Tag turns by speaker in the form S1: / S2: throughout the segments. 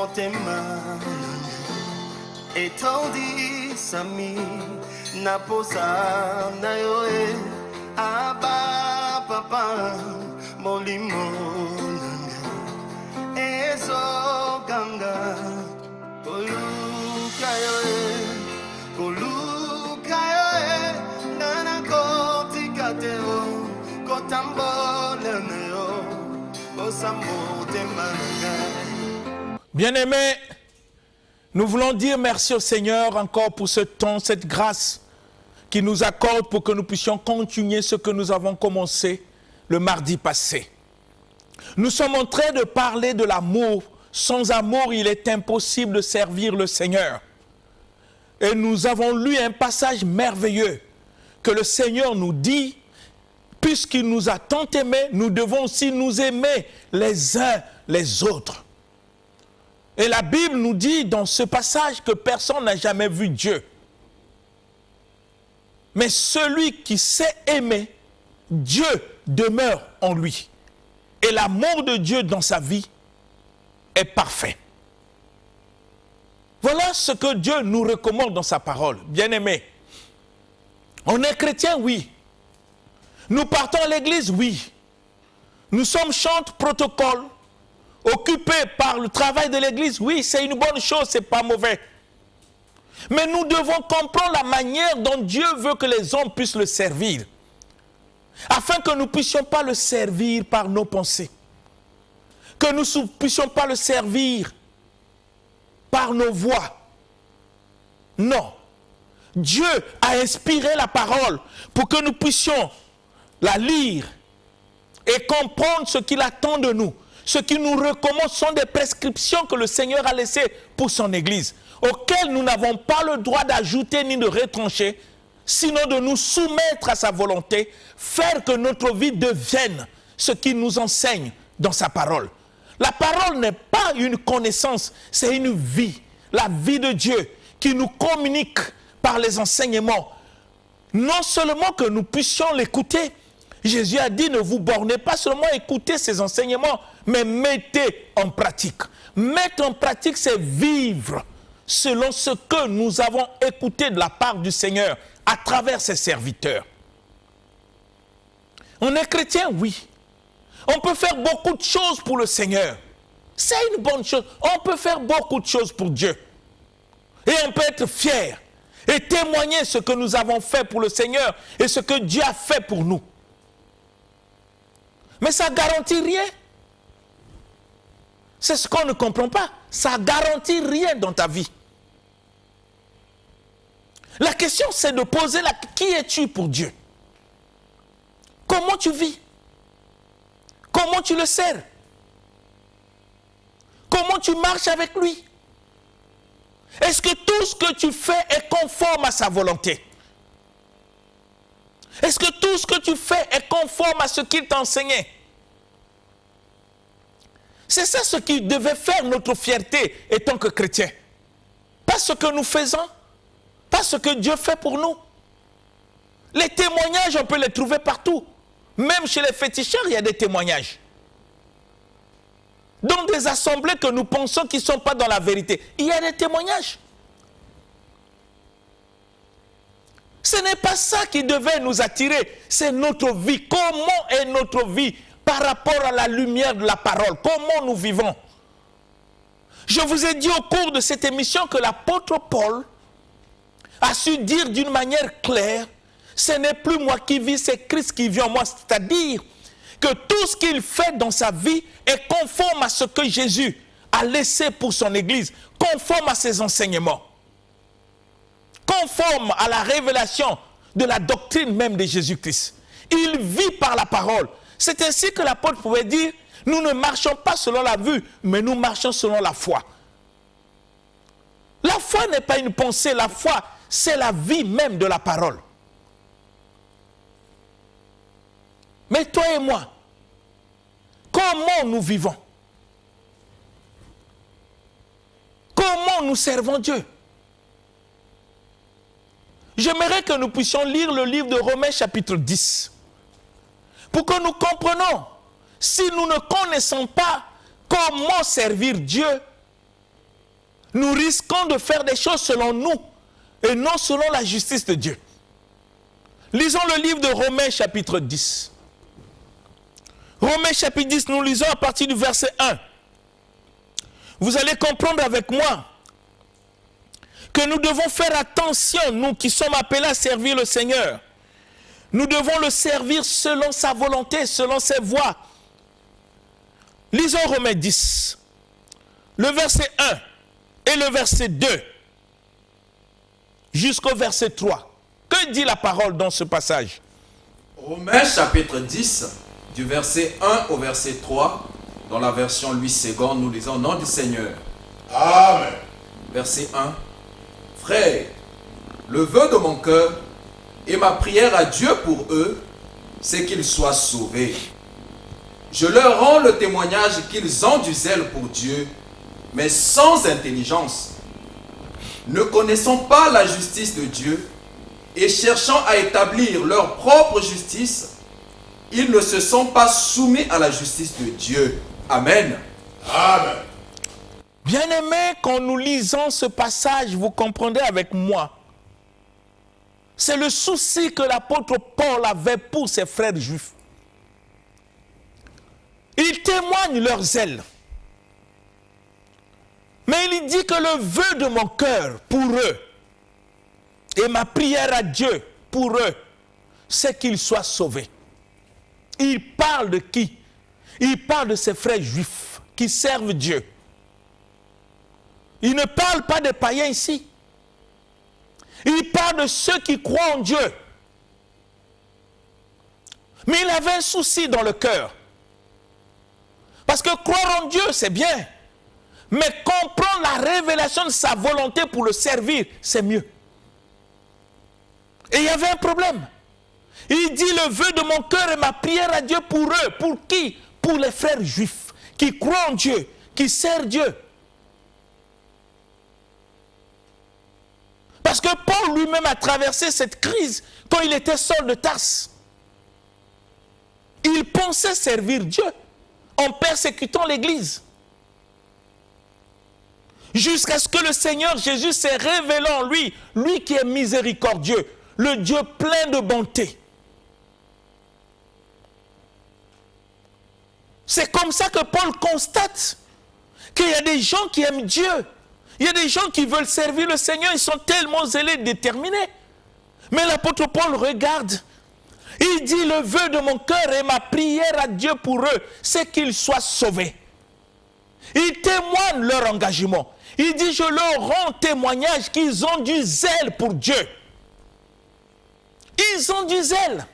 S1: motema etondi sami naposa na yo aba papa molimo nanga ezo ganga koluka yo nana kotika teo kotambola na yo osambo temanga.
S2: Bien-aimés, nous voulons dire merci au Seigneur encore pour ce temps, cette grâce qu'il nous accorde pour que nous puissions continuer ce que nous avons commencé le mardi passé. Nous sommes en train de parler de l'amour. Sans amour, il est impossible de servir le Seigneur. Et nous avons lu un passage merveilleux que le Seigneur nous dit, puisqu'il nous a tant aimés, nous devons aussi nous aimer les uns les autres. Et la Bible nous dit dans ce passage que personne n'a jamais vu Dieu. Mais celui qui sait aimer, Dieu demeure en lui. Et l'amour de Dieu dans sa vie est parfait. Voilà ce que Dieu nous recommande dans sa parole. Bien-aimés, on est chrétien, oui. Nous partons à l'église, oui. Nous sommes chantres, protocole. Occupés par le travail de l'église, oui, c'est une bonne chose, c'est pas mauvais. Mais nous devons comprendre la manière dont Dieu veut que les hommes puissent le servir. Afin que nous ne puissions pas le servir par nos pensées. Que nous ne puissions pas le servir par nos voix. Non. Dieu a inspiré la parole pour que nous puissions la lire et comprendre ce qu'il attend de nous. Ce qu'il nous recommande sont des prescriptions que le Seigneur a laissées pour son Église, auxquelles nous n'avons pas le droit d'ajouter ni de retrancher, sinon de nous soumettre à sa volonté, faire que notre vie devienne ce qu'il nous enseigne dans sa parole. La parole n'est pas une connaissance, c'est une vie, la vie de Dieu qui nous communique par les enseignements. Non seulement que nous puissions l'écouter, Jésus a dit, ne vous bornez pas seulement à écouter ces enseignements, mais mettez en pratique. Mettre en pratique, c'est vivre selon ce que nous avons écouté de la part du Seigneur à travers ses serviteurs. On est chrétien, oui. On peut faire beaucoup de choses pour le Seigneur. C'est une bonne chose. On peut faire beaucoup de choses pour Dieu. Et on peut être fier et témoigner ce que nous avons fait pour le Seigneur et ce que Dieu a fait pour nous. Mais ça ne garantit rien. C'est ce qu'on ne comprend pas. Ça ne garantit rien dans ta vie. La question, c'est de poser qui es-tu pour Dieu? Comment tu vis? Comment tu le sers? Comment tu marches avec lui? Est-ce que tout ce que tu fais est conforme à sa volonté? Est-ce que tout ce que tu fais est conforme à ce qu'il t'a enseigné? C'est ça ce qui devait faire notre fierté étant que chrétiens. Pas ce que nous faisons, pas ce que Dieu fait pour nous. Les témoignages, on peut les trouver partout. Même chez les féticheurs, il y a des témoignages. Dans des assemblées que nous pensons qu'ils ne sont pas dans la vérité, il y a des témoignages. Ce n'est pas ça qui devait nous attirer, c'est notre vie. Comment est notre vie par rapport à la lumière de la parole? Comment nous vivons? Je vous ai dit au cours de cette émission que l'apôtre Paul a su dire d'une manière claire, ce n'est plus moi qui vis, c'est Christ qui vit en moi. C'est-à-dire que tout ce qu'il fait dans sa vie est conforme à ce que Jésus a laissé pour son Église, conforme à ses enseignements, conforme à la révélation de la doctrine même de Jésus-Christ. Il vit par la parole. C'est ainsi que l'apôtre pouvait dire, nous ne marchons pas selon la vue, mais nous marchons selon la foi. La foi n'est pas une pensée, la foi, c'est la vie même de la parole. Mais toi et moi, comment nous vivons? Comment nous servons Dieu? J'aimerais que nous puissions lire le livre de Romains chapitre 10. Pour que nous comprenions, si nous ne connaissons pas comment servir Dieu, nous risquons de faire des choses selon nous et non selon la justice de Dieu. Lisons le livre de Romains chapitre 10. Romains chapitre 10, nous lisons à partir du verset 1. Vous allez comprendre avec moi que nous devons faire attention, nous qui sommes appelés à servir le Seigneur. Nous devons le servir selon sa volonté, selon ses voies. Lisons Romains 10, le verset 1 et le verset 2 jusqu'au verset 3. Que dit la parole dans ce passage?
S3: Romains chapitre 10, du verset 1 au verset 3, dans la version Louis II, nous lisons au nom du Seigneur.
S1: Amen.
S3: Verset 1. Frères, le vœu de mon cœur et ma prière à Dieu pour eux, c'est qu'ils soient sauvés. Je leur rends le témoignage qu'ils ont du zèle pour Dieu, mais sans intelligence, ne connaissant pas la justice de Dieu et cherchant à établir leur propre justice, ils ne se sont pas soumis à la justice de Dieu. Amen.
S1: Amen.
S2: Bien-aimés, quand nous lisons ce passage, vous comprendrez avec moi, c'est le souci que l'apôtre Paul avait pour ses frères juifs. Il témoigne leur zèle. Mais il dit que le vœu de mon cœur pour eux et ma prière à Dieu pour eux, c'est qu'ils soient sauvés. Il parle de qui? Il parle de ses frères juifs qui servent Dieu. Il ne parle pas des païens ici. Il parle de ceux qui croient en Dieu. Mais il avait un souci dans le cœur. Parce que croire en Dieu, c'est bien. Mais comprendre la révélation de sa volonté pour le servir, c'est mieux. Et il y avait un problème. Il dit le vœu de mon cœur et ma prière à Dieu pour eux. Pour qui? Pour les frères juifs qui croient en Dieu, qui servent Dieu. Parce que Paul lui-même a traversé cette crise quand il était Saul de Tarse. Il pensait servir Dieu en persécutant l'Église. Jusqu'à ce que le Seigneur Jésus s'est révélé en lui, lui qui est miséricordieux, le Dieu plein de bonté. C'est comme ça que Paul constate qu'il y a des gens qui aiment Dieu. Il y a des gens qui veulent servir le Seigneur, ils sont tellement zélés, déterminés. Mais l'apôtre Paul regarde, il dit le vœu de mon cœur et ma prière à Dieu pour eux, c'est qu'ils soient sauvés. Il témoigne leur engagement. Il dit je leur rends témoignage qu'ils ont du zèle pour Dieu. Ils ont du zèle.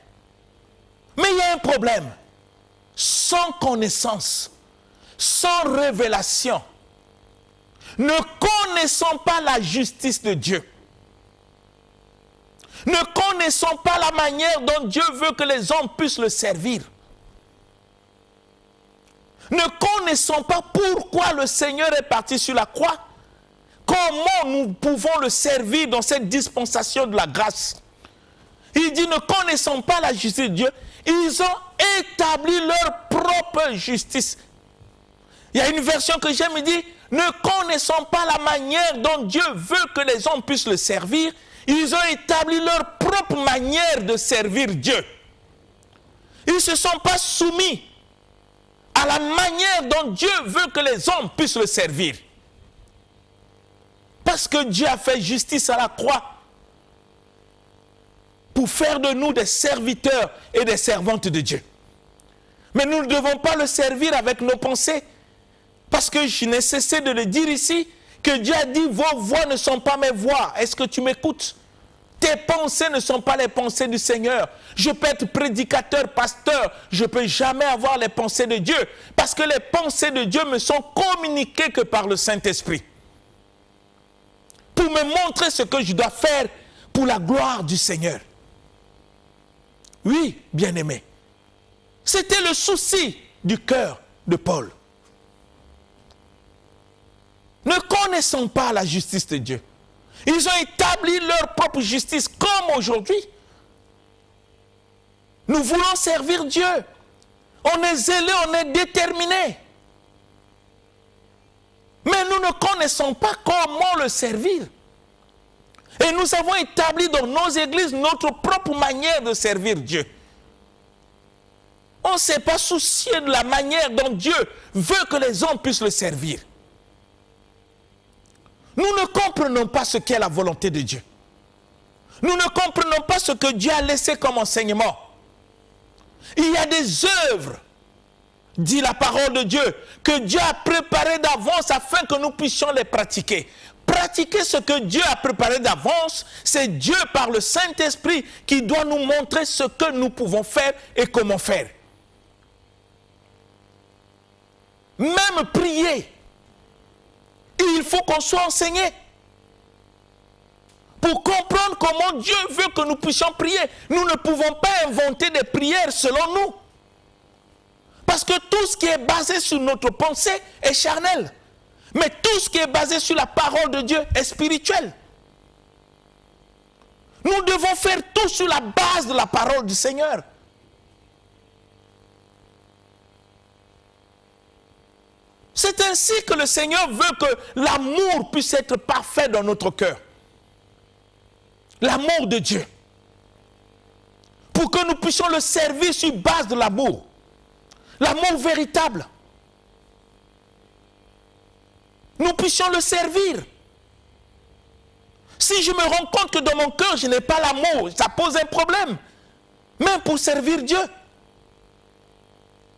S2: Mais il y a un problème. Sans connaissance, sans révélation, ne connaissant pas la justice de Dieu, ne connaissant pas la manière dont Dieu veut que les hommes puissent le servir, ne connaissant pas pourquoi le Seigneur est parti sur la croix, comment nous pouvons le servir dans cette dispensation de la grâce. Il dit, ne connaissant pas la justice de Dieu, ils ont établi leur propre justice. Il y a une version que j'aime, il dit, ne connaissant pas la manière dont Dieu veut que les hommes puissent le servir, ils ont établi leur propre manière de servir Dieu. Ils ne se sont pas soumis à la manière dont Dieu veut que les hommes puissent le servir. Parce que Dieu a fait justice à la croix pour faire de nous des serviteurs et des servantes de Dieu. Mais nous ne devons pas le servir avec nos pensées. Parce que je n'ai cessé de le dire ici, que Dieu a dit, vos voix ne sont pas mes voix. Est-ce que tu m'écoutes? Tes pensées ne sont pas les pensées du Seigneur. Je peux être prédicateur, pasteur, je ne peux jamais avoir les pensées de Dieu. Parce que les pensées de Dieu me sont communiquées que par le Saint-Esprit. Pour me montrer ce que je dois faire pour la gloire du Seigneur. Oui, bien-aimé. C'était le souci du cœur de Paul. Ne connaissant pas la justice de Dieu, ils ont établi leur propre justice comme aujourd'hui. Nous voulons servir Dieu. On est zélé, on est déterminé. Mais Mais nous ne connaissons pas comment le servir. Et nous avons établi dans nos églises notre propre manière de servir Dieu. On ne s'est pas soucié de la manière dont Dieu veut que les hommes puissent le servir. Nous ne comprenons pas ce qu'est la volonté de Dieu. Nous ne comprenons pas ce que Dieu a laissé comme enseignement. Il y a des œuvres, dit la parole de Dieu, que Dieu a préparées d'avance afin que nous puissions les pratiquer. Pratiquer ce que Dieu a préparé d'avance, c'est Dieu par le Saint-Esprit qui doit nous montrer ce que nous pouvons faire et comment faire. Même prier, il faut qu'on soit enseigné. Pour comprendre comment Dieu veut que nous puissions prier, nous ne pouvons pas inventer des prières selon nous. Parce que tout ce qui est basé sur notre pensée est charnel. Mais tout ce qui est basé sur la parole de Dieu est spirituel. Nous devons faire tout sur la base de la parole du Seigneur. C'est ainsi que le Seigneur veut que l'amour puisse être parfait dans notre cœur. L'amour de Dieu. Pour que nous puissions le servir sur base de l'amour. L'amour véritable. Nous puissions le servir. Si je me rends compte que dans mon cœur, je n'ai pas l'amour, ça pose un problème. Même pour servir Dieu.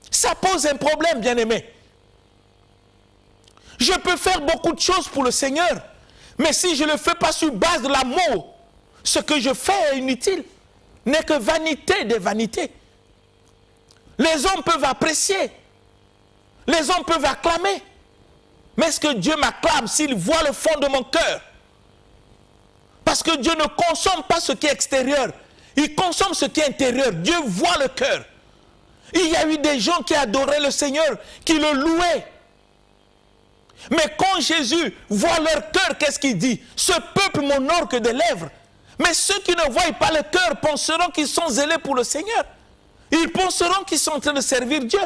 S2: Ça pose un problème, bien-aimé. Je peux faire beaucoup de choses pour le Seigneur, mais si je ne le fais pas sur base de l'amour, ce que je fais est inutile, n'est que vanité des vanités. Les hommes peuvent apprécier, les hommes peuvent acclamer, mais est-ce que Dieu m'acclame s'il voit le fond de mon cœur? Parce que Dieu ne consomme pas ce qui est extérieur, il consomme ce qui est intérieur. Dieu voit le cœur. Il y a eu des gens qui adoraient le Seigneur, qui le louaient. Mais quand Jésus voit leur cœur, qu'est-ce qu'il dit? Ce peuple m'honore que des lèvres. Mais ceux qui ne voient pas le cœur penseront qu'ils sont zélés pour le Seigneur. Ils penseront qu'ils sont en train de servir Dieu.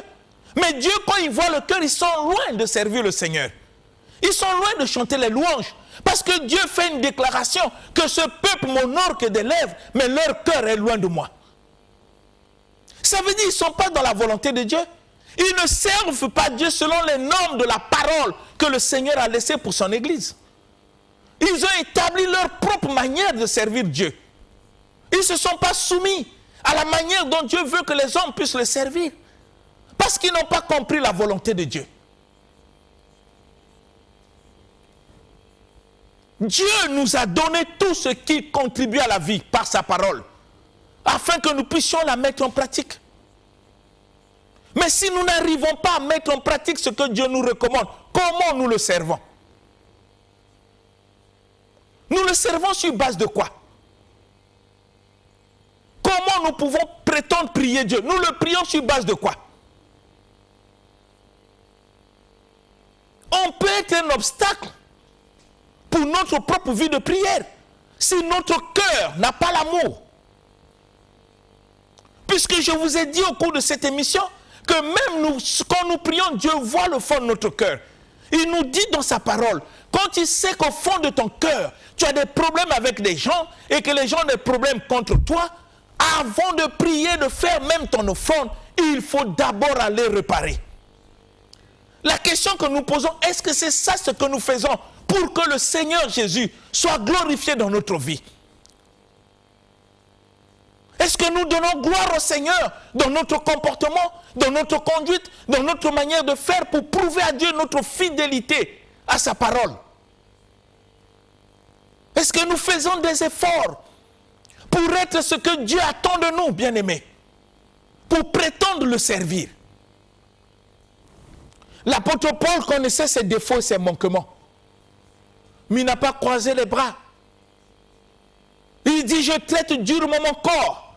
S2: Mais Dieu, quand il voit le cœur, ils sont loin de servir le Seigneur. Ils sont loin de chanter les louanges. Parce que Dieu fait une déclaration que ce peuple m'honore que des lèvres, mais leur cœur est loin de moi. Ça veut dire qu'ils ne sont pas dans la volonté de Dieu. Ils ne servent pas Dieu selon les normes de la parole que le Seigneur a laissée pour son Église. Ils ont établi leur propre manière de servir Dieu. Ils ne se sont pas soumis à la manière dont Dieu veut que les hommes puissent le servir. Parce qu'ils n'ont pas compris la volonté de Dieu. Dieu nous a donné tout ce qui contribue à la vie par sa parole, afin que nous puissions la mettre en pratique. Mais si nous n'arrivons pas à mettre en pratique ce que Dieu nous recommande, comment nous le servons? Nous le servons sur base de quoi? Comment nous pouvons prétendre prier Dieu? Nous le prions sur base de quoi? On peut être un obstacle pour notre propre vie de prière si notre cœur n'a pas l'amour. Puisque je vous ai dit au cours de cette émission que même nous, quand nous prions, Dieu voit le fond de notre cœur. Il nous dit dans sa parole, quand il sait qu'au fond de ton cœur, tu as des problèmes avec des gens et que les gens ont des problèmes contre toi, avant de prier, de faire même ton offrande, il faut d'abord aller réparer. La question que nous posons, est-ce que c'est ça ce que nous faisons pour que le Seigneur Jésus soit glorifié dans notre vie? Est-ce que nous donnons gloire au Seigneur dans notre comportement, dans notre conduite, dans notre manière de faire pour prouver à Dieu notre fidélité à sa parole? Est-ce que nous faisons des efforts pour être ce que Dieu attend de nous, bien-aimés, pour prétendre le servir? L'apôtre Paul connaissait ses défauts et ses manquements, mais il n'a pas croisé les bras. Il dit, je traite durement mon corps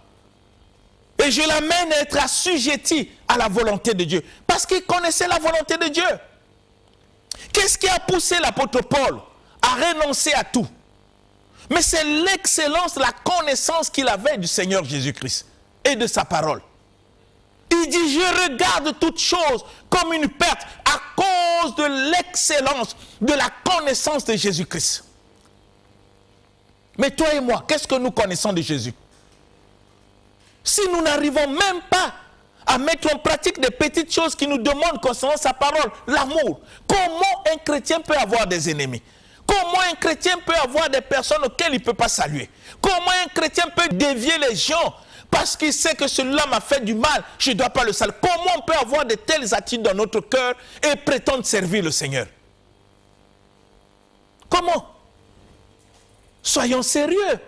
S2: et je l'amène à être assujetti à la volonté de Dieu. Parce qu'il connaissait la volonté de Dieu. Qu'est-ce qui a poussé l'apôtre Paul à renoncer à tout? Mais c'est l'excellence, la connaissance qu'il avait du Seigneur Jésus-Christ et de sa parole. Il dit, je regarde toutes choses comme une perte à cause de l'excellence, de la connaissance de Jésus-Christ. Mais toi et moi, qu'est-ce que nous connaissons de Jésus? Si nous n'arrivons même pas à mettre en pratique des petites choses qui nous demandent concernant sa parole, l'amour, comment un chrétien peut avoir des ennemis? Comment un chrétien peut avoir des personnes auxquelles il ne peut pas saluer? Comment un chrétien peut dévier les gens parce qu'il sait que celui-là m'a fait du mal, je ne dois pas le saluer? Comment on peut avoir de telles attitudes dans notre cœur et prétendre servir le Seigneur? Comment? Soyons sérieux.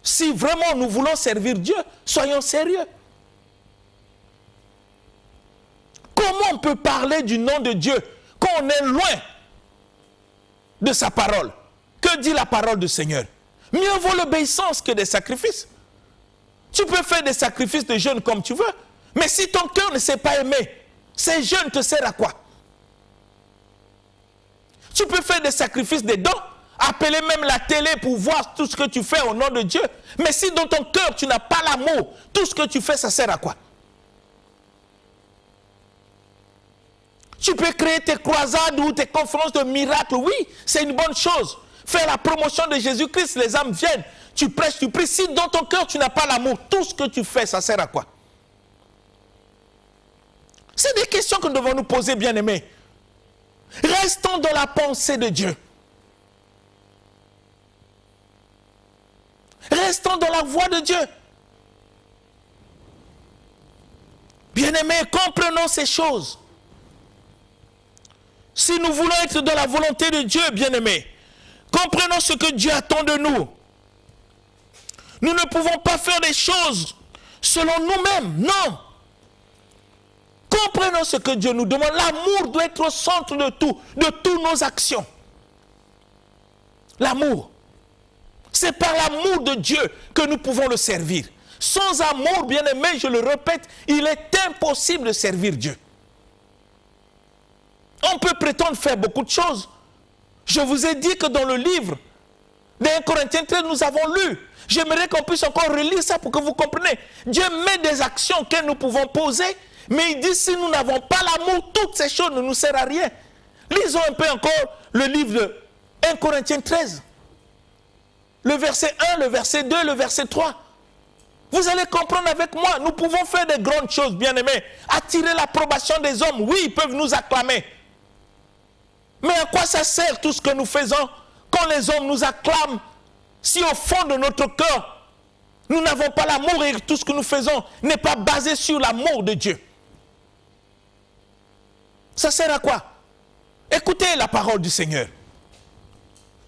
S2: Si vraiment nous voulons servir Dieu, soyons sérieux. Comment on peut parler du nom de Dieu quand on est loin de sa parole? Que dit la parole du Seigneur? Mieux vaut l'obéissance que des sacrifices. Tu peux faire des sacrifices de jeûne comme tu veux, mais si ton cœur ne sait pas aimer, ces jeûnes te servent à quoi? Tu peux faire des sacrifices des dons, appeler même la télé pour voir tout ce que tu fais au nom de Dieu, mais si dans ton cœur tu n'as pas l'amour, tout ce que tu fais, ça sert à quoi? Tu peux créer tes croisades ou tes conférences de miracles, oui, c'est une bonne chose. Faire la promotion de Jésus-Christ, les âmes viennent, tu prêches, tu pries. Si dans ton cœur tu n'as pas l'amour, tout ce que tu fais, ça sert à quoi? C'est des questions que nous devons nous poser, bien-aimés. Restons dans la pensée de Dieu. Restons dans la voie de Dieu. Bien-aimés, comprenons ces choses. Si nous voulons être dans la volonté de Dieu, bien-aimés, comprenons ce que Dieu attend de nous. Nous ne pouvons pas faire des choses selon nous-mêmes, non. Comprenons ce que Dieu nous demande. L'amour doit être au centre de toutes nos actions. L'amour. C'est par l'amour de Dieu que nous pouvons le servir. Sans amour, bien-aimé, je le répète, il est impossible de servir Dieu. On peut prétendre faire beaucoup de choses. Je vous ai dit que dans le livre d'A Corinthiens 13, nous avons lu. J'aimerais qu'on puisse encore relire ça pour que vous compreniez. Dieu met des actions que nous pouvons poser, mais il dit si nous n'avons pas l'amour, toutes ces choses ne nous servent à rien. Lisons un peu encore le livre de 1 Corinthiens 13. Le verset 1, le verset 2, le verset 3. Vous allez comprendre avec moi, nous pouvons faire des grandes choses, bien-aimés. Attirer l'approbation des hommes, oui, ils peuvent nous acclamer. Mais à quoi ça sert tout ce que nous faisons quand les hommes nous acclament si au fond de notre cœur, nous n'avons pas l'amour et tout ce que nous faisons n'est pas basé sur l'amour de Dieu? Ça sert à quoi? Écoutez la parole du Seigneur.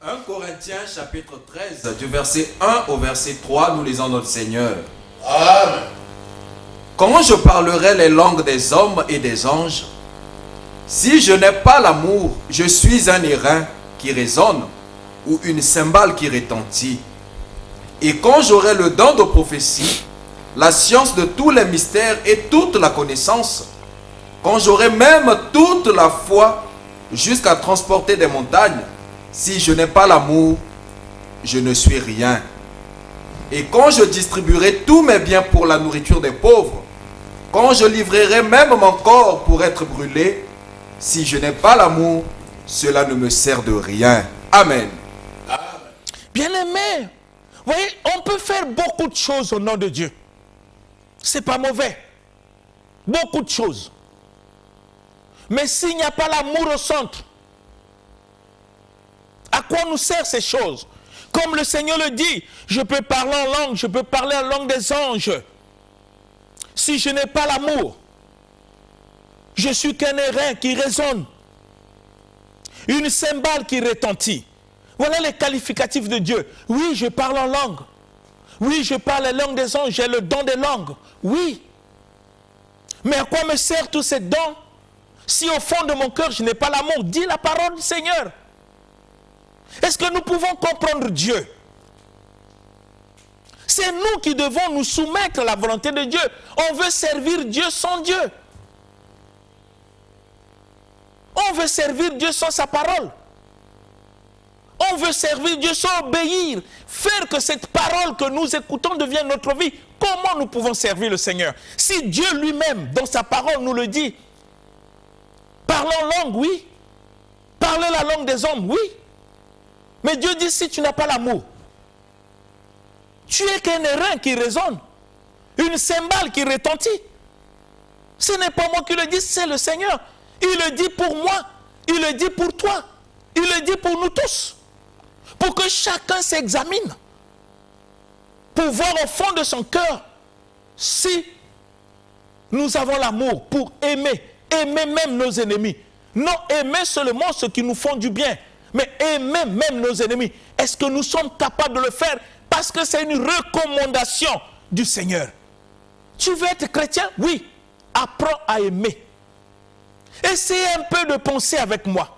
S3: 1 Corinthiens chapitre 13, du verset 1 au verset 3, nous lisons notre Seigneur.
S1: Amen.
S3: Quand je parlerai les langues des hommes et des anges, si je n'ai pas l'amour, je suis un airain qui résonne ou une cymbale qui retentit. Et quand j'aurai le don de prophétie, la science de tous les mystères et toute la connaissance, quand j'aurai même toute la foi jusqu'à transporter des montagnes, si je n'ai pas l'amour, je ne suis rien. Et quand je distribuerai tous mes biens pour la nourriture des pauvres, quand je livrerai même mon corps pour être brûlé, si je n'ai pas l'amour, cela ne me sert de rien. Amen.
S2: Bien-aimés, vous voyez, on peut faire beaucoup de choses au nom de Dieu. C'est pas mauvais. Beaucoup de choses. Mais s'il n'y a pas l'amour au centre, à quoi nous servent ces choses? Comme le Seigneur le dit, je peux parler en langue, je peux parler en langue des anges. Si je n'ai pas l'amour, je suis qu'un airain qui résonne. Une cymbale qui retentit. Voilà les qualificatifs de Dieu. Oui, je parle en langue. Oui, je parle la langue des anges, j'ai le don des langues. Oui. Mais à quoi me sert tous ces dons si au fond de mon cœur je n'ai pas l'amour? Dis la parole du Seigneur. Est-ce que nous pouvons comprendre Dieu? C'est nous qui devons nous soumettre à la volonté de Dieu. On veut servir Dieu sans Dieu. On veut servir Dieu sans sa parole. On veut servir Dieu sans obéir. Faire que cette parole que nous écoutons devienne notre vie. comment nous pouvons servir le Seigneur? Si Dieu lui-même, dans sa parole, nous le dit, parlons langue, oui. Parler la langue des hommes, oui. Mais Dieu dit, si tu n'as pas l'amour, tu es qu'un airain qui résonne, une cymbale qui retentit. Ce n'est pas moi qui le dis, c'est le Seigneur. Il le dit pour moi, il le dit pour toi, il le dit pour nous tous. Pour que chacun s'examine. Pour voir au fond de son cœur si nous avons l'amour pour aimer, aimer même nos ennemis. Non aimer seulement ceux qui nous font du bien, mais aimer même nos ennemis. Est-ce que nous sommes capables de le faire? Parce que c'est une recommandation du Seigneur. Tu veux être chrétien? Oui. Apprends à aimer. Essayez un peu de penser avec moi.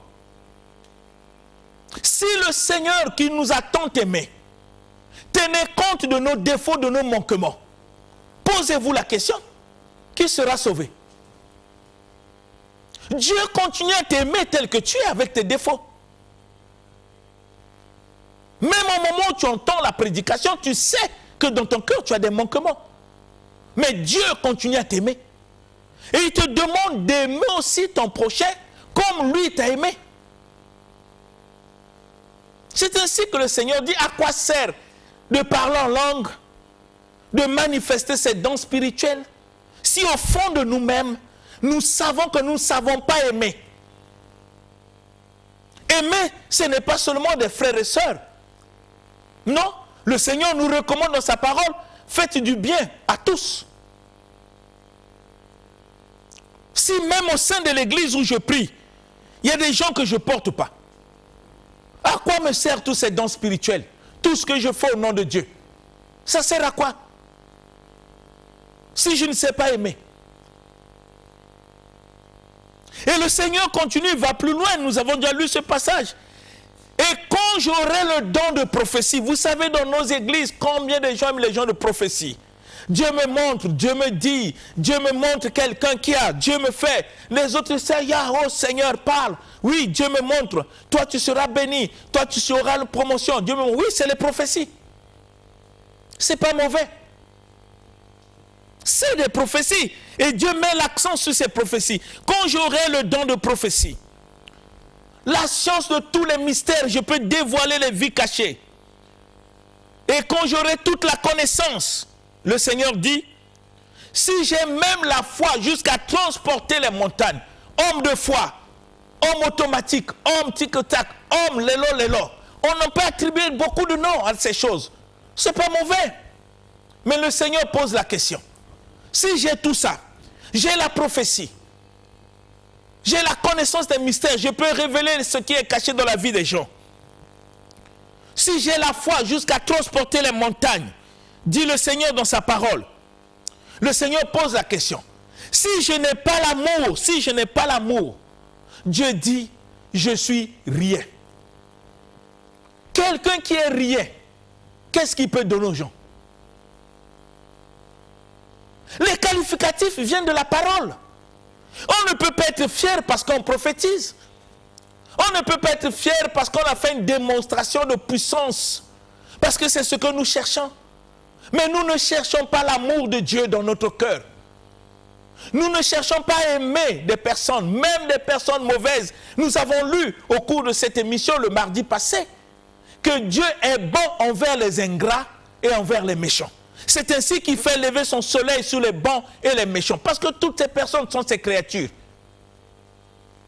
S2: Si le Seigneur qui nous a tant aimés tenait compte de nos défauts, de nos manquements, posez-vous la question, qui sera sauvé? Dieu continue à t'aimer tel que tu es avec tes défauts. Même au moment où tu entends la prédication, tu sais que dans ton cœur, tu as des manquements. Mais Dieu continue à t'aimer. Et il te demande d'aimer aussi ton prochain comme lui t'a aimé. C'est ainsi que le Seigneur dit, à quoi sert de parler en langue, de manifester ces dons spirituels, si au fond de nous-mêmes, nous savons que nous ne savons pas aimer. Aimer, ce n'est pas seulement des frères et sœurs. Non, le Seigneur nous recommande dans sa parole, faites du bien à tous. Si même au sein de l'église où je prie, il y a des gens que je ne porte pas, à quoi me servent tous ces dons spirituels? Tout ce que je fais au nom de Dieu, ça sert à quoi? Si je ne sais pas aimer. Et le Seigneur continue, va plus loin, nous avons déjà lu ce passage. Et quand j'aurai le don de prophétie, vous savez dans nos églises, combien de gens aiment les gens de prophétie? Dieu me montre, Dieu me dit, Dieu me montre quelqu'un qui a, Dieu me fait. Les autres disent, oh Seigneur, parle. Oui, Dieu me montre, toi tu seras béni, toi tu seras la promotion. Dieu me montre, oui, c'est les prophéties. C'est pas mauvais. C'est des prophéties. Et Dieu met l'accent sur ces prophéties. Quand j'aurai le don de prophétie, la science de tous les mystères, je peux dévoiler les vies cachées. Et quand j'aurai toute la connaissance, le Seigneur dit, si j'ai même la foi jusqu'à transporter les montagnes, homme de foi, homme automatique, homme tic-tac, homme lélo, on en peut attribuer beaucoup de noms à ces choses. Ce n'est pas mauvais. Mais le Seigneur pose la question. Si j'ai tout ça, j'ai la prophétie, j'ai la connaissance des mystères, je peux révéler ce qui est caché dans la vie des gens. Si j'ai la foi jusqu'à transporter les montagnes, dit le Seigneur dans sa parole, le Seigneur pose la question. Si je n'ai pas l'amour, si je n'ai pas l'amour, Dieu dit, je suis rien. Quelqu'un qui est rien, qu'est-ce qu'il peut donner aux gens? Les qualificatifs viennent de la parole. On ne peut pas être fier parce qu'on prophétise. On ne peut pas être fier parce qu'on a fait une démonstration de puissance. Parce que c'est ce que nous cherchons. Mais nous ne cherchons pas l'amour de Dieu dans notre cœur. Nous ne cherchons pas à aimer des personnes, même des personnes mauvaises. Nous avons lu au cours de cette émission le mardi passé que Dieu est bon envers les ingrats et envers les méchants. C'est ainsi qu'il fait lever son soleil sur les bons et les méchants. Parce que toutes ces personnes sont ses créatures.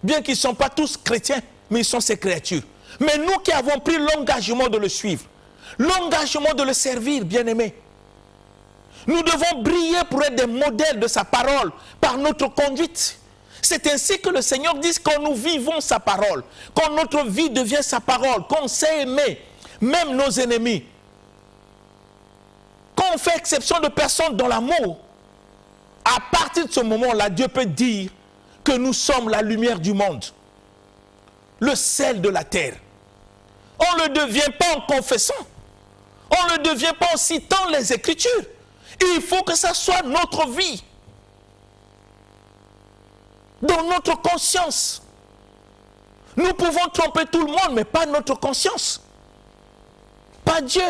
S2: Bien qu'ils ne sont pas tous chrétiens, mais ils sont ses créatures. Mais nous qui avons pris l'engagement de le suivre, l'engagement de le servir, bien-aimés, nous devons briller pour être des modèles de sa parole par notre conduite. C'est ainsi que le Seigneur dit quand nous vivons sa parole, quand notre vie devient sa parole, qu'on sait aimer même nos ennemis, quand on fait exception de personnes dans l'amour, à partir de ce moment-là, Dieu peut dire que nous sommes la lumière du monde, le sel de la terre. On ne le devient pas en confessant, on ne le devient pas en citant les Écritures. Il faut que ça soit notre vie, dans notre conscience. Nous pouvons tromper tout le monde, mais pas notre conscience, pas Dieu.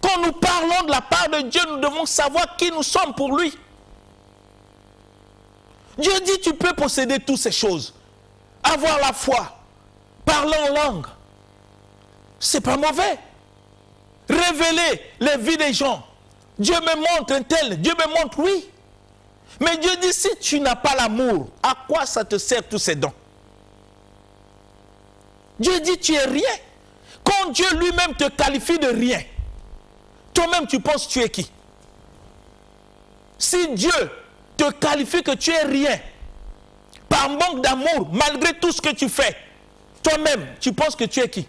S2: Quand nous parlons de la part de Dieu, nous devons savoir qui nous sommes pour lui. Dieu dit, tu peux posséder toutes ces choses. Avoir la foi, parler en langue, c'est pas mauvais. Révéler les vies des gens. Dieu me montre un tel, Dieu me montre, oui. Mais Dieu dit, si tu n'as pas l'amour, à quoi ça te sert tous ces dons? Dieu dit, tu es rien. Quand Dieu lui-même te qualifie de rien, toi-même tu penses que tu es qui? Si Dieu te qualifie que tu es rien, par manque d'amour, malgré tout ce que tu fais, toi-même tu penses que tu es qui?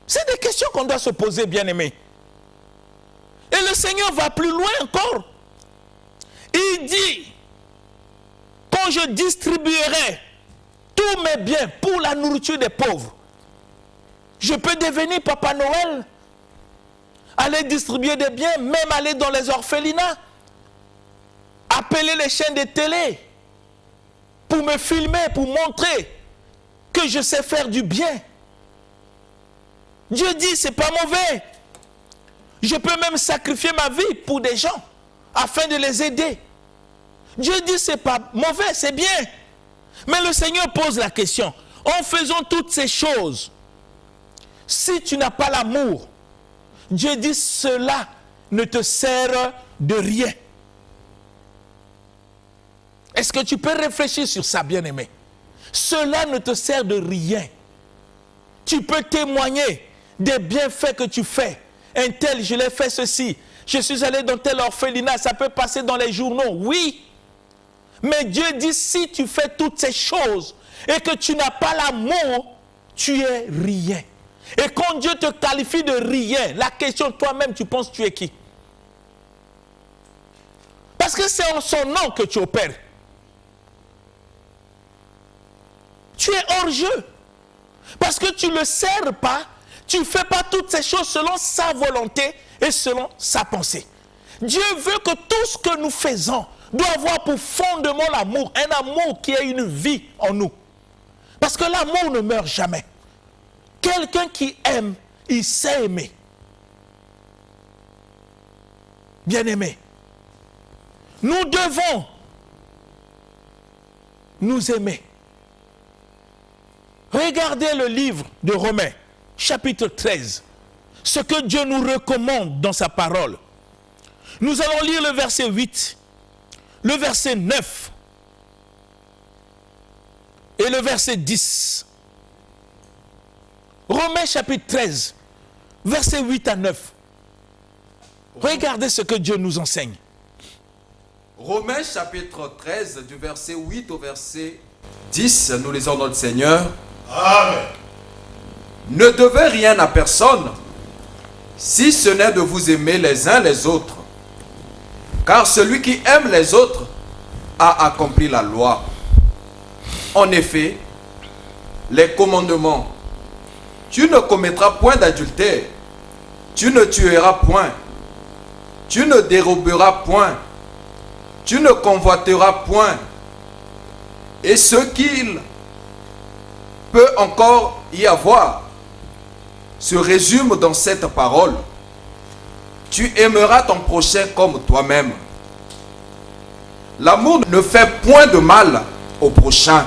S2: C'est des questions qu'on doit se poser, bien-aimés. Et le Seigneur va plus loin encore. Il dit, quand je distribuerai tous mes biens pour la nourriture des pauvres, je peux devenir Papa Noël, aller distribuer des biens, même aller dans les orphelinats, appeler les chaînes de télé pour me filmer, pour montrer que je sais faire du bien. Dieu dit, c'est pas mauvais. Je peux même sacrifier ma vie pour des gens afin de les aider. Dieu dit, c'est pas mauvais, c'est bien. Mais le Seigneur pose la question, en faisant toutes ces choses, si tu n'as pas l'amour, Dieu dit, cela ne te sert de rien. Est-ce que tu peux réfléchir sur ça, bien-aimé? Cela ne te sert de rien. Tu peux témoigner des bienfaits que tu fais. Un tel, je l'ai fait ceci. Je suis allé dans tel orphelinat, ça peut passer dans les journaux, oui. Mais Dieu dit, si tu fais toutes ces choses et que tu n'as pas l'amour, tu es rien. Et quand Dieu te qualifie de rien, la question, toi-même, tu penses tu es qui? Parce que c'est en son nom que tu opères. Tu es hors jeu. Parce que tu ne le sers pas, tu ne fais pas toutes ces choses selon sa volonté et selon sa pensée. Dieu veut que tout ce que nous faisons doit avoir pour fondement l'amour, un amour qui a une vie en nous. Parce que l'amour ne meurt jamais. Quelqu'un qui aime, il sait aimer. Bien-aimés, nous devons nous aimer. Regardez le livre de Romains, chapitre 13, ce que Dieu nous recommande dans sa parole. Nous allons lire le verset 8, le verset 9 et le verset 10. Romains chapitre 13, verset 8 à 9. Regardez ce que Dieu nous enseigne.
S3: Romains chapitre 13, du verset 8 au verset 10, nous lisons notre Seigneur.
S1: Amen.
S3: Ne devez rien à personne, si ce n'est de vous aimer les uns les autres. Car celui qui aime les autres a accompli la loi. En effet, les commandements: tu ne commettras point d'adultère, tu ne tueras point, tu ne déroberas point, tu ne convoiteras point, et ce qu'il peut encore y avoir se résume dans cette parole: tu aimeras ton prochain comme toi-même. L'amour ne fait point de mal au prochain.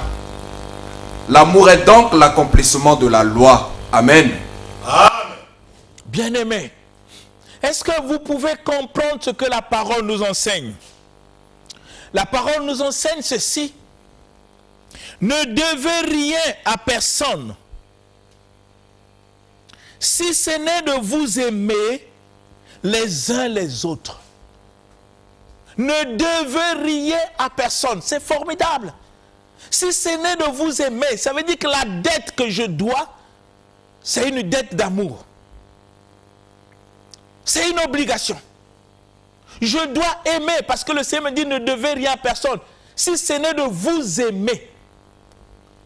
S3: L'amour est donc l'accomplissement de la loi. Amen.
S1: Amen.
S2: Bien-aimés, est-ce que vous pouvez comprendre ce que la parole nous enseigne? La parole nous enseigne ceci: ne devez rien à personne, si ce n'est de vous aimer les uns les autres. Ne devez rien à personne. C'est formidable. Si ce n'est de vous aimer, ça veut dire que la dette que je dois, c'est une dette d'amour. C'est une obligation. Je dois aimer, parce que le Seigneur me dit ne devez rien à personne, si ce n'est de vous aimer.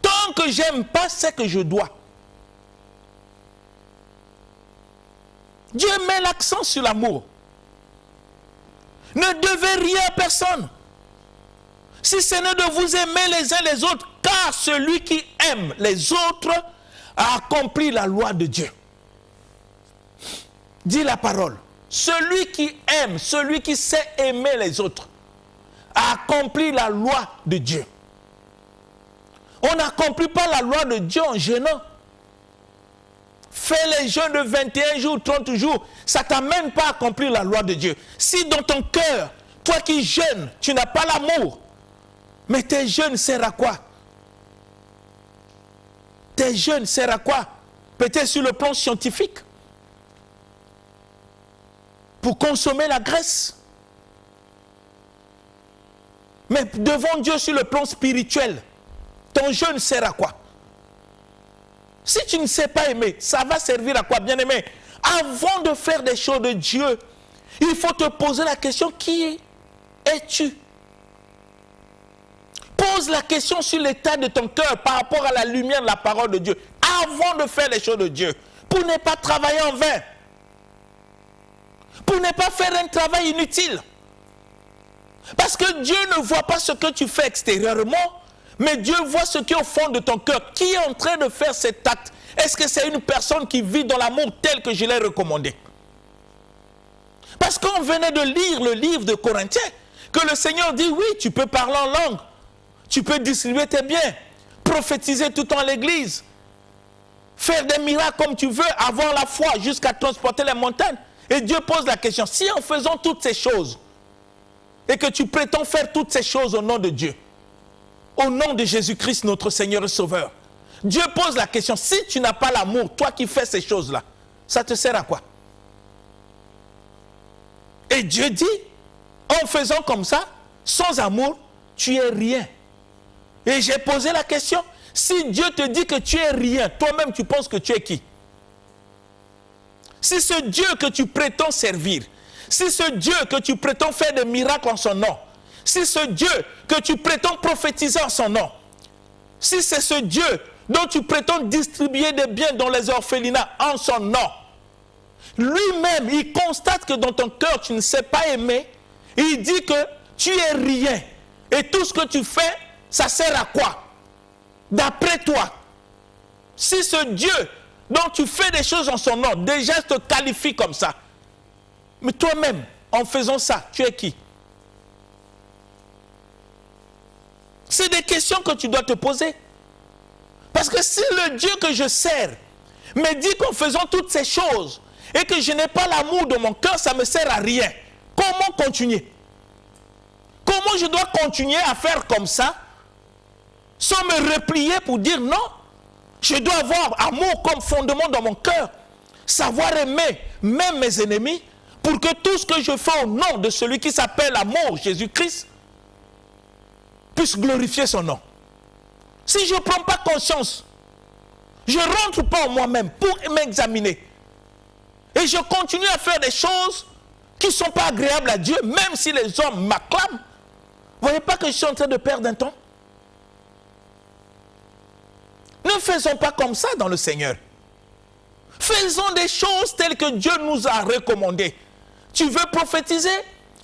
S2: Tant que j'aime pas, c'est que je dois. Dieu met l'accent sur l'amour. Ne devez rien à personne, si ce n'est de vous aimer les uns les autres, car celui qui aime les autres a accompli la loi de Dieu. dit la parole, celui qui aime, celui qui sait aimer les autres, a accompli la loi de Dieu. On n'accomplit pas la loi de Dieu en jeûnant. Fais les jeûnes de 21 jours, 30 jours, ça ne t'amène pas à accomplir la loi de Dieu. Si dans ton cœur, toi qui jeûnes, tu n'as pas l'amour, mais tes jeûnes servent à quoi? Tes jeûnes servent à quoi? Peut-être sur le plan scientifique. Pour consommer la graisse. Mais devant Dieu sur le plan spirituel, ton jeûne sert à quoi? Si tu ne sais pas aimer, ça va servir à quoi, bien-aimé? Avant de faire des choses de Dieu, il faut te poser la question, qui es-tu? Pose la question sur l'état de ton cœur par rapport à la lumière de la parole de Dieu, avant de faire les choses de Dieu, pour ne pas travailler en vain, pour ne pas faire un travail inutile. Parce que Dieu ne voit pas ce que tu fais extérieurement, mais Dieu voit ce qui est au fond de ton cœur. Qui est en train de faire cet acte? Est-ce que c'est une personne qui vit dans l'amour tel que je l'ai recommandé? Parce qu'on venait de lire le livre de Corinthiens, que le Seigneur dit, oui, tu peux parler en langue, tu peux distribuer tes biens, prophétiser tout en l'église, faire des miracles comme tu veux, avoir la foi jusqu'à transporter les montagnes. Et Dieu pose la question, si en faisant toutes ces choses, et que tu prétends faire toutes ces choses au nom de Dieu, au nom de Jésus-Christ, notre Seigneur et Sauveur, Dieu pose la question, si tu n'as pas l'amour, toi qui fais ces choses-là, ça te sert à quoi? Et Dieu dit, en faisant comme ça, sans amour, tu es rien. Et j'ai posé la question, si Dieu te dit que tu es rien, toi-même tu penses que tu es qui? Si ce Dieu que tu prétends servir, si ce Dieu que tu prétends faire des miracles en son nom, si ce Dieu que tu prétends prophétiser en son nom, si c'est ce Dieu dont tu prétends distribuer des biens dans les orphelinats en son nom, lui-même, il constate que dans ton cœur, tu ne sais pas aimer, et il dit que tu es rien. Et tout ce que tu fais, ça sert à quoi? D'après toi, si ce Dieu dont tu fais des choses en son nom, déjà te qualifie comme ça, mais toi-même, en faisant ça, tu es qui? C'est des questions que tu dois te poser. Parce que si le Dieu que je sers me dit qu'en faisant toutes ces choses et que je n'ai pas l'amour de mon cœur, ça ne me sert à rien, comment continuer? Comment je dois continuer à faire comme ça sans me replier pour dire non? Je dois avoir amour comme fondement dans mon cœur, savoir aimer même mes ennemis, pour que tout ce que je fais au nom de celui qui s'appelle amour, Jésus-Christ, puisse glorifier son nom. Si je ne prends pas conscience, je ne rentre pas en moi-même pour m'examiner, et je continue à faire des choses qui ne sont pas agréables à Dieu, même si les hommes m'acclament, vous ne voyez pas que je suis en train de perdre un temps? Ne faisons pas comme ça dans le Seigneur. Faisons des choses telles que Dieu nous a recommandées. Tu veux prophétiser?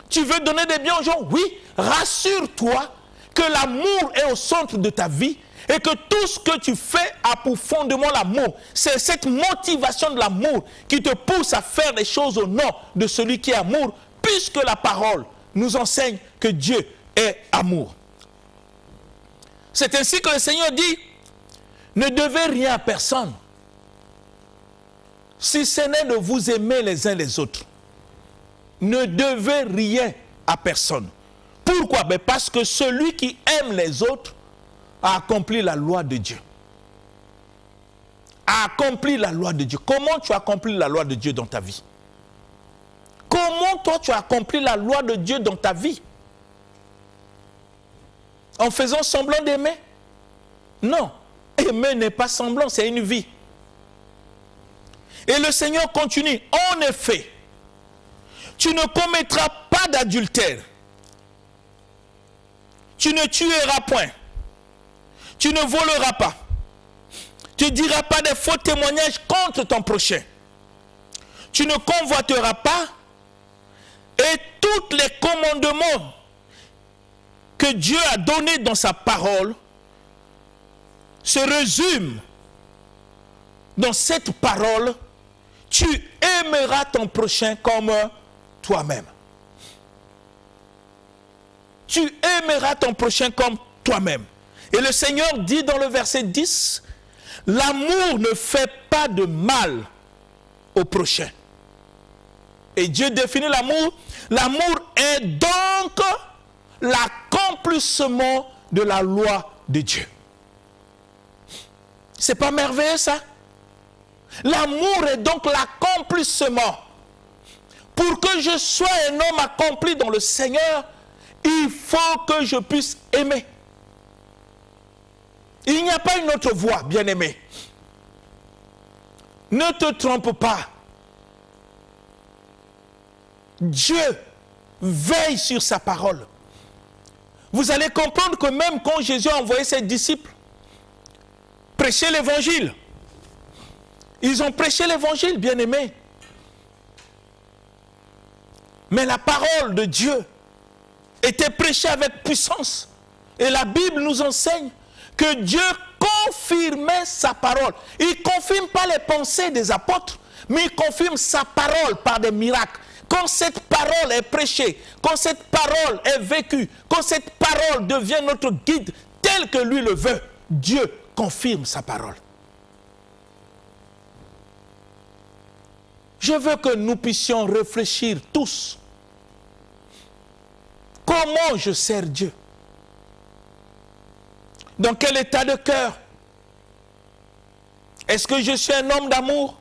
S2: Tu veux donner des biens aux gens? Oui, rassure-toi que l'amour est au centre de ta vie et que tout ce que tu fais a pour fondement l'amour. C'est cette motivation de l'amour qui te pousse à faire des choses au nom de celui qui est amour, puisque la parole nous enseigne que Dieu est amour. C'est ainsi que le Seigneur dit, ne devez rien à personne, si ce n'est de vous aimer les uns les autres. Ne devez rien à personne. Pourquoi? Parce que celui qui aime les autres a accompli la loi de Dieu. A accompli la loi de Dieu. Comment tu as accompli la loi de Dieu dans ta vie? Comment toi tu as accompli la loi de Dieu dans ta vie? En faisant semblant d'aimer? Non. Aimer n'est pas semblant, c'est une vie. Et le Seigneur continue. En effet, tu ne commettras pas d'adultère. Tu ne tueras point. Tu ne voleras pas. Tu ne diras pas des faux témoignages contre ton prochain. Tu ne convoiteras pas. Et tous les commandements que Dieu a donnés dans sa parole se résument dans cette parole: tu aimeras ton prochain comme toi-même. Tu aimeras ton prochain comme toi-même. Et le Seigneur dit dans le verset 10, l'amour ne fait pas de mal au prochain. Et Dieu définit l'amour. L'amour est donc l'accomplissement de la loi de Dieu. C'est pas merveilleux ça? L'amour est donc l'accomplissement. Pour que je sois un homme accompli dans le Seigneur, il faut que je puisse aimer. Il n'y a pas une autre voie, bien-aimé. Ne te trompe pas. Dieu veille sur sa parole. Vous allez comprendre que même quand Jésus a envoyé ses disciples prêcher l'évangile, ils ont prêché l'évangile, bien-aimés. Mais la parole de Dieu était prêchée avec puissance. Et la Bible nous enseigne que Dieu confirmait sa parole. Il ne confirme pas les pensées des apôtres, mais il confirme sa parole par des miracles. Quand cette parole est prêchée, quand cette parole est vécue, quand cette parole devient notre guide tel que lui le veut, Dieu confirme sa parole. Je veux que nous puissions réfléchir tous. Comment je sers Dieu? Dans quel état de cœur? Est-ce que je suis un homme d'amour?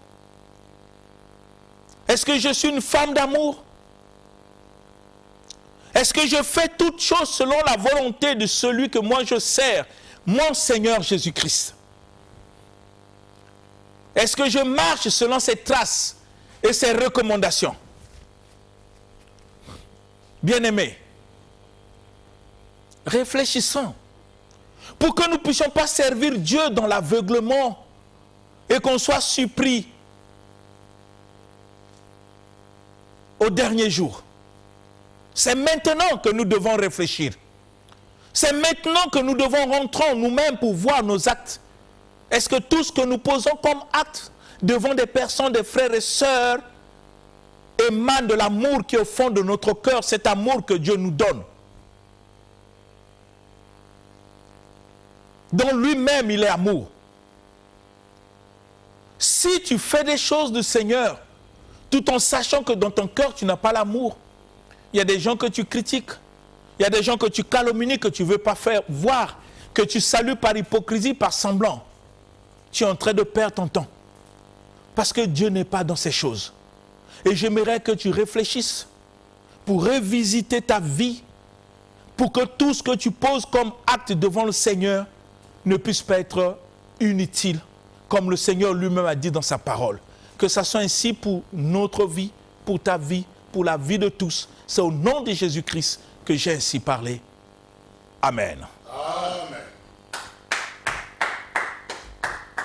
S2: Est-ce que je suis une femme d'amour? Est-ce que je fais toutes choses selon la volonté de celui que moi je sers, mon Seigneur Jésus-Christ? Est-ce que je marche selon ses traces et ses recommandations? Bien-aimés, réfléchissons pour que nous ne puissions pas servir Dieu dans l'aveuglement et qu'on soit surpris au dernier jour. C'est maintenant que nous devons réfléchir. C'est maintenant que nous devons rentrer en nous-mêmes pour voir nos actes. Est-ce que tout ce que nous posons comme acte devant des personnes, des frères et sœurs, émane de l'amour qui est au fond de notre cœur, cet amour que Dieu nous donne? Dont lui-même il est amour. Si tu fais des choses du Seigneur, tout en sachant que dans ton cœur tu n'as pas l'amour, il y a des gens que tu critiques, il y a des gens que tu calomnies, que tu ne veux pas faire voir, que tu salues par hypocrisie, par semblant, tu es en train de perdre ton temps. Parce que Dieu n'est pas dans ces choses. Et j'aimerais que tu réfléchisses pour revisiter ta vie, pour que tout ce que tu poses comme acte devant le Seigneur ne puisse pas être inutile, comme le Seigneur lui-même a dit dans sa parole. Que ça soit ainsi pour notre vie, pour ta vie, pour la vie de tous. C'est au nom de Jésus-Christ que j'ai ainsi parlé. Amen.
S1: Amen.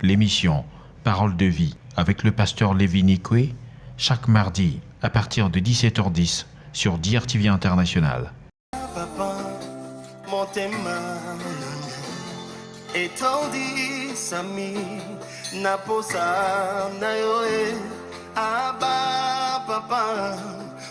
S4: L'émission Parole de vie avec le pasteur Lévi Nikwe, chaque mardi à partir de 17h10 sur DRTV International.
S5: Papa, motema etondi sami naposa na yoe aba papa